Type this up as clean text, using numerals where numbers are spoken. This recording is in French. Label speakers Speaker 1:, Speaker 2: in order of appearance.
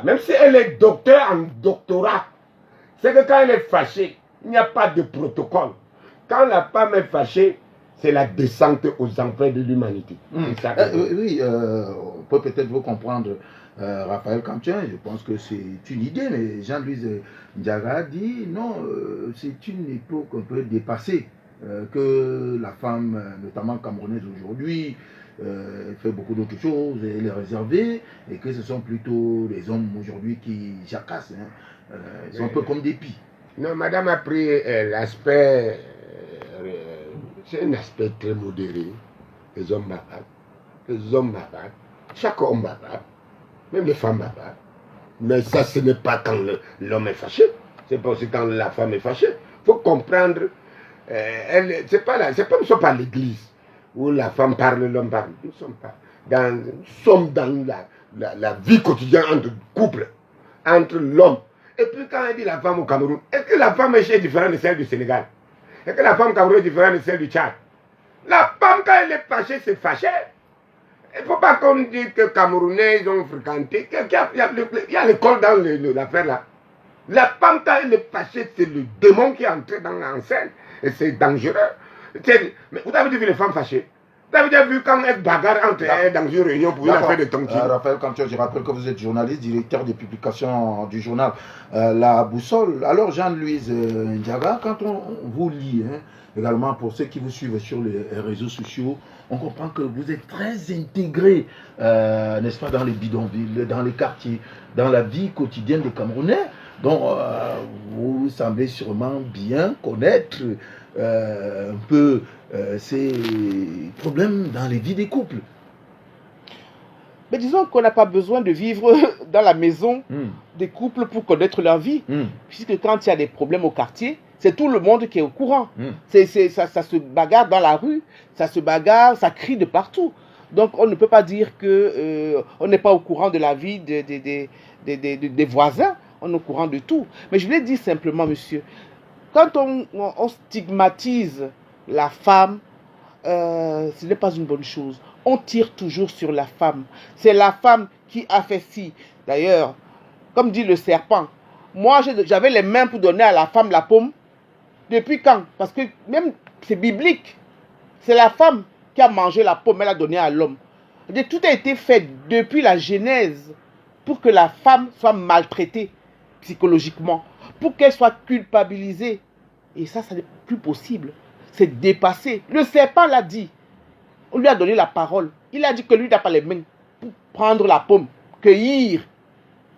Speaker 1: Même si elle est docteur en doctorat, c'est que quand elle est fâchée, il n'y a pas de protocole. Quand la femme est fâchée, c'est la descente aux enfers de l'humanité.
Speaker 2: Oui, on peut peut-être vous comprendre, Raphaël Cantien, je pense que c'est une idée, mais Jean-Louis Ndiaga dit non, c'est une époque un peu dépassée, que la femme, notamment camerounaise aujourd'hui, fait beaucoup d'autres choses, elle est réservée, et que ce sont plutôt les hommes aujourd'hui qui jacassent, hein. Ils sont un peu comme des pies.
Speaker 1: Non, madame a pris l'aspect, c'est un aspect très modéré. Les hommes bavardent, les hommes bavardent, chaque homme bavarde, même les femmes bavardent. Mais ça, ce n'est pas quand l'homme est fâché, c'est pas aussi quand la femme est fâchée. Il faut comprendre, c'est pas nous ne sommes pas l'église où la femme parle, l'homme parle. Nous sommes dans la vie quotidienne entre couples, entre l'homme. Et puis quand elle dit la femme au Cameroun, est-ce que la femme est différente de celle du Sénégal? Est-ce que la femme camerounaise est différente de celle du Tchad? La femme, quand elle est fâchée, c'est fâché. Il ne faut pas qu'on dise que les Camerounais ils ont fréquenté. Il y a l'école dans l'affaire là. La femme, quand elle est fâchée, c'est le démon qui est entré dans la scène. Et c'est dangereux. Mais vous avez vu les femmes fâchées? Vous avez déjà vu quand elles bagarrent entre elles dans une réunion pour une affaire de tontine?
Speaker 2: Raphaël Cantien, je rappelle que vous êtes journaliste, directeur des publications du journal La Boussole. Alors Jean-Louis Ndiaga, quand on vous lit, hein, également pour ceux qui vous suivent sur les réseaux sociaux, on comprend que vous êtes très intégré, n'est-ce pas, dans les bidonvilles, dans les quartiers, dans la vie quotidienne des Camerounais. Donc, vous semblez sûrement bien connaître un peu ces problèmes dans les vies des couples.
Speaker 3: Mais disons qu'on n'a pas besoin de vivre dans la maison des couples pour connaître leur vie. Puisque quand il y a des problèmes au quartier, c'est tout le monde qui est au courant. Ça se bagarre dans la rue, ça se bagarre, ça crie de partout. Donc on ne peut pas dire qu'on n'est pas au courant de la vie des voisins. On est au courant de tout. Mais je voulais dire simplement, monsieur, quand on stigmatise la femme, ce n'est pas une bonne chose. On tire toujours sur la femme. C'est la femme qui a fait ci. D'ailleurs, comme dit le serpent, moi j'avais les mains pour donner à la femme la paume. Depuis quand? Parce que même c'est biblique. C'est la femme qui a mangé la paume, elle a donné à l'homme. Tout a été fait depuis la Genèse pour que la femme soit maltraitée psychologiquement, pour qu'elle soit culpabilisée. Et ça n'est plus possible. C'est dépassé. Le serpent l'a dit. On lui a donné la parole. Il a dit que lui n'a pas les mains pour prendre la pomme, cueillir